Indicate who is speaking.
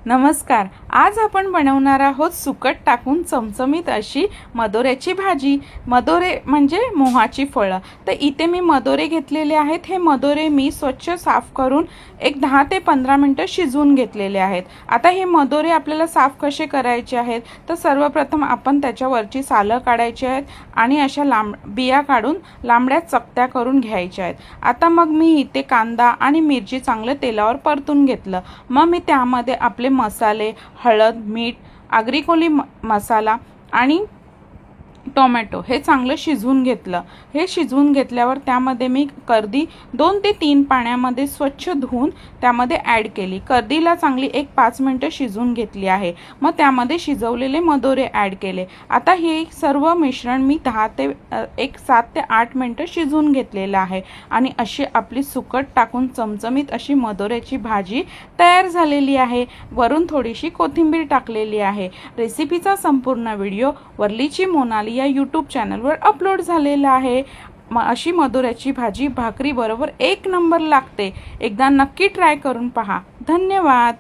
Speaker 1: नमस्कार। आज आपण बनवणार आहोत सुकट टाकून चमचमीत अशी मदोऱ्याची भाजी। मदोरे म्हणजे मोहाची फळं। तर इथे मी मदोरे घेतलेले आहेत। हे मदोरे मी स्वच्छ साफ करून एक 10 ते 15 मिनिटं शिजवून घेतलेले आहेत। आता हे मदोरे आपल्याला साफ कसे करायचे आहेत, तर सर्वप्रथम आपण त्याच्यावरची सालं काढायची आहेत आणि अशा बिया काढून लांबड्या चकत्या करून घ्यायच्या आहेत। आता मग मी इथे कांदा आणि मिरची चांगलं तेलावर परतून घेतलं। मग मी त्यामध्ये आपले मसाले, हळद, मीठ, आगरी कोळी मसाला आणि टोमॅटो हे चांगलं शिजवून घेतलं। हे शिजवून घेतल्यावर त्यामध्ये मी कर्दी 2 ते 3 पाण्यामध्ये स्वच्छ धुवून त्यामध्ये ॲड केली। कर्दीला चांगली 5 मिनिटं शिजवून घेतली आहे। मग त्यामध्ये शिजवलेले मदोरे ॲड केले। आता हे सर्व मिश्रण मी 7 ते 8 मिनिटं शिजवून घेतलेलं आहे आणि अशी आपली सुकट टाकून चमचमीत अशी मदोऱ्याची भाजी तयार झालेली आहे। वरून थोडीशी कोथिंबीर टाकलेली आहे। रेसिपीचा संपूर्ण व्हिडिओ वरलीची मोनाली या यूट्यूब चॅनलवर अपलोड झालेला आहे। अशी मदोऱ्याची भाजी भाकरी बरोबर एक नंबर लागते। एकदा नक्की ट्राय करून पहा। धन्यवाद।